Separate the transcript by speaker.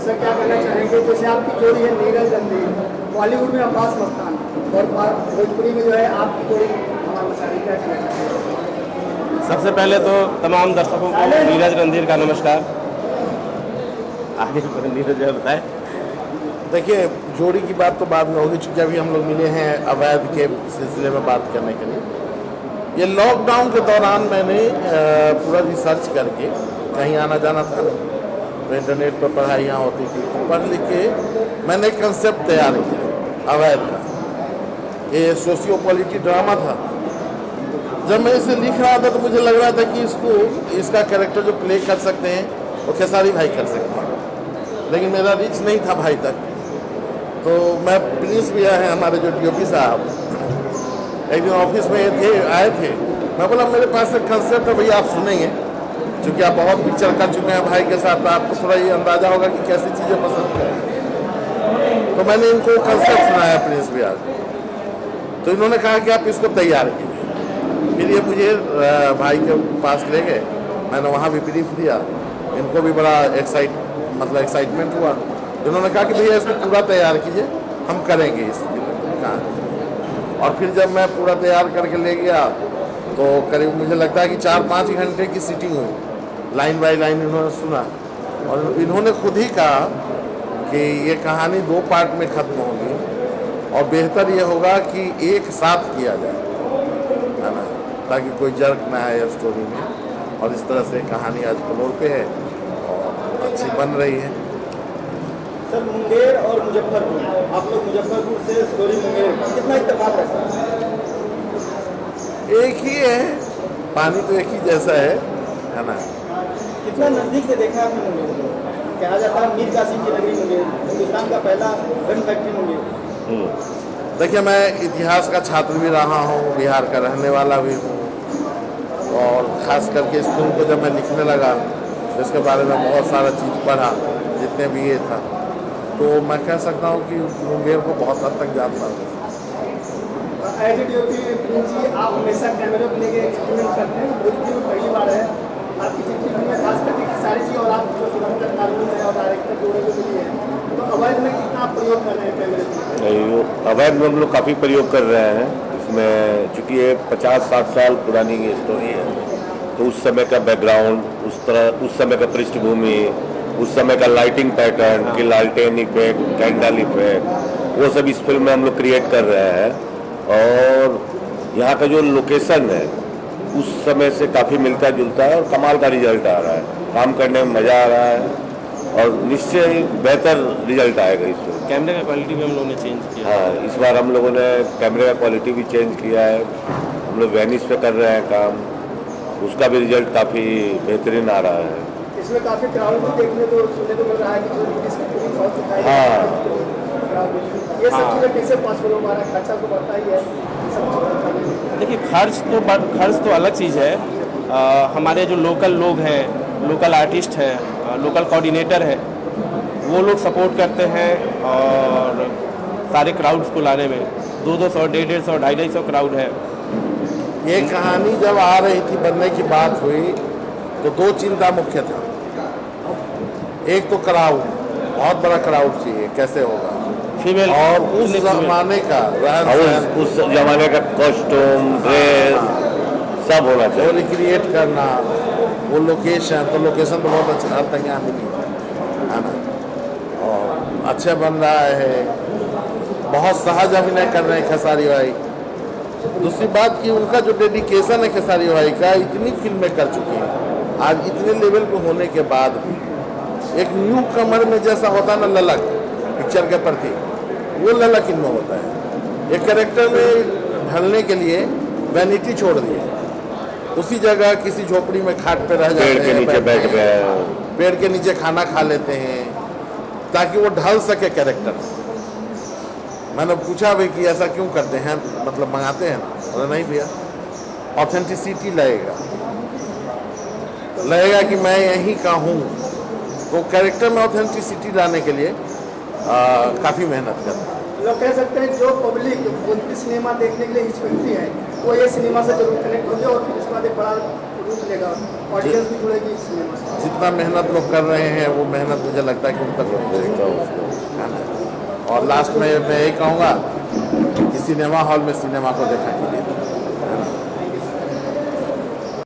Speaker 1: Sir क्या कहना चाहेंगे, जैसे आपकी जोड़ी है नीरज गंभीर, बॉलीवुड में अब्बास मस्तान और भोजपुरी में जो है आपकी जोड़ी हमारा मचा रही, क्या कहना चाहेंगे?
Speaker 2: सबसे पहले तो तमाम दर्शकों को नीरज गंभीर का नमस्कार। आगे नीरज जी बताएं।
Speaker 3: देखिए, जोड़ी की बात तो बाद में होगी, चूँकि अभी हम लोग मिले हैं अवैध के सिलसिले में बात करने के लिए। ये लॉकडाउन के दौरान मैंने पूरा रिसर्च करके, कहीं आना जाना था नहीं, तो इंटरनेट पर पढ़ाइयाँ होती थी, पढ़ लिख के मैंने एक कंसेप्ट तैयार किया अवैध का। ये सोशियो पॉलिटी ड्रामा था। जब मैं इसे लिख रहा था तो मुझे लग रहा था कि इसका कैरेक्टर जो प्ले कर सकते हैं वो खेसारी भाई कर सकते हैं, लेकिन मेरा रीच नहीं था भाई तक। तो मैं प्रिंस भैया हैं हमारे जो डीओपी साहब, एक दिन ऑफिस में आए थे। मैं बोला मेरे पास एक कंसेप्ट है भैया, आप सुनेंगे, क्योंकि आप बहुत पिक्चर कर चुके हैं भाई के साथ, तो आपको थोड़ा ये अंदाजा होगा कि कैसी चीज़ें पसंद करें। तो मैंने इनको कंसेप्ट सुनाया प्रिंस भैया, तो इन्होंने कहा कि आप इसको तैयार कीजिए। फिर ये मुझे भाई के पास ले गए, मैंने वहाँ भी ब्रीफ दिया, इनको भी बड़ा एक्साइटमेंट हुआ। इन्होंने कहा कि भैया इसको पूरा तैयार कीजिए, हम करेंगे इस कहानी। और फिर जब मैं पूरा तैयार करके ले गया तो करीब मुझे लगता है कि 4-5 घंटे की सीटिंग हुई, लाइन बाय लाइन इन्होंने सुना, और इन्होंने खुद ही कहा कि ये कहानी 2 पार्ट में ख़त्म होगी और बेहतर ये होगा कि एक साथ किया जाए, है ना, ताकि कोई जर्क ना आए स्टोरी में। और इस तरह से कहानी आज फ्लोर पे है और अच्छी बन रही है।
Speaker 1: सर मुंगेर और मुजफ्फरपुर, आप लोग मुजफ्फरपुर से स्टोरी मुंगेर, कितना इत्तेफाक है?
Speaker 3: एक ही है, पानी तो एक ही जैसा है ना।
Speaker 1: कितना नज़दीक से देखा है आपने मुंगेर को? कहा जाता है मीर कासिम की नगरी मुंगेर, हिंदुस्तान का पहला गन फैक्ट्री मुंगेर।
Speaker 3: देखिए, मैं इतिहास का छात्र भी रहा हूँ, बिहार का रहने वाला भी हूँ, और ख़ास करके इस फिल्म को जब मैं लिखने लगा तो इसके बारे में बहुत सारा चीज़ पढ़ा, जितने भी ये था, तो मैं कह सकता हूँ कि मुंगेर को बहुत हद तक जानता हूँ।
Speaker 1: एज ए डीओपी जी, आप हमेशा कैमरे पर लेके एक्सपेरिमेंट करते हैं, भोजपुरी में पहली बार है आपकी जितनी फिल्म में, खास करके सारी चीज़, और आप जो फिल्म का कानून है और डायरेक्टर जोड़े जो मिली है, तो अवैध में कितना प्रयोग कर रहे हैं कैमरे पर?
Speaker 2: नहीं, अवैध में हम लोग काफ़ी प्रयोग कर रहे हैं इसमें, चूँकि ये 50-60 साल पुरानी ये स्टोरी है, तो उस समय का बैकग्राउंड, उस समय का पृष्ठभूमि, उस समय का लाइटिंग पैटर्न कि लालटेन इफेक्ट, कैंडल इफेक्ट, वो सब इस फिल्म में हम लोग क्रिएट कर रहे हैं। और यहाँ का जो लोकेशन है उस समय से काफ़ी मिलता जुलता है और कमाल का रिजल्ट आ रहा है, काम करने में मज़ा आ रहा है और निश्चय ही बेहतर रिजल्ट आएगा इसमें।
Speaker 4: कैमरे का क्वालिटी भी हम लोगों ने चेंज किया।
Speaker 2: हाँ, इस बार हम लोगों ने कैमरे का क्वालिटी भी चेंज किया है, हम लोग वेनिस पे कर रहे हैं काम, उसका भी रिजल्ट काफ़ी बेहतरीन आ रहा है।
Speaker 1: इसमें काफ़ी क्राउड भी देखने को सुनने को मिल रहा है कि जो इसकी पूरी बहुत दिखाई दे रही है। ये सब चीज़ें कैसे पॉसिबल हो पा रहा है? खर्चा तो बढ़ता ही है
Speaker 4: देखिए, खर्च तो अलग चीज़ है। हमारे जो लोकल लोग हैं, लोकल आर्टिस्ट हैं, लोकल कोऑर्डिनेटर हैं, वो लोग सपोर्ट करते हैं और सारे क्राउड्स को लाने में 200, 150, 250 क्राउड है।
Speaker 3: ये कहानी जब आ रही थी, बनने की बात हुई, तो 2 चिंता मुख्य था। एक तो क्राउड, बहुत बड़ा क्राउड चाहिए, कैसे होगा,
Speaker 4: फीमेल,
Speaker 3: और उस जमाने का
Speaker 2: उस जमाने का कॉस्ट्यूम, ड्रेस सब होना
Speaker 3: वो
Speaker 2: चाहिए,
Speaker 3: रिक्रिएट करना, वो लोकेशन तो बहुत अच्छा हद तक यहाँ मिली है ना, और अच्छे बन रहा है, बहुत सहज अभिनय कर रहे हैं खेसारी भाई। दूसरी बात कि उनका जो डेडिकेशन है खेसारी भाई का, इतनी फिल्में कर चुकी हैं, आज इतने लेवल पे होने के बाद भी एक न्यू कमर में जैसा होता है ना ललक पिक्चर के प्रति, वो ललक इनमें होता है। एक कैरेक्टर में ढलने के लिए वैनिटी छोड़ दी, उसी जगह किसी झोपड़ी में खाट पे रह जाते हैं,
Speaker 2: पेड़ के नीचे बैठ गए,
Speaker 3: पेड़ के नीचे खाना खा लेते हैं, ताकि वो ढल सके कैरेक्टर। मैंने पूछा भाई कि ऐसा क्यों करते हैं, मतलब मंगाते हैं? बोले नहीं भैया, ऑथेंटिसिटी लगेगा कि मैं यहीं का हूँ। तो कैरेक्टर में ऑथेंटिसिटी लाने के लिए काफ़ी मेहनत करते हैं।
Speaker 1: लोग कह सकते हैं जो पब्लिक भोजपुरी सिनेमा देखने के लिए हिचकती है, वो ये सिनेमा से जरूर कनेक्ट हो जाए और फिर उसके बाद एक बड़ा रूप लेगा। ऑडियंस भी जुड़ेगी इस सिनेमा से।
Speaker 3: जितना मेहनत लोग कर रहे हैं वो मेहनत मुझे लगता है कि उन तक पहुँचेगी, है ना। और लास्ट में मैं यही कहूँगा कि सिनेमा हॉल में सिनेमा को देखा कीजिए।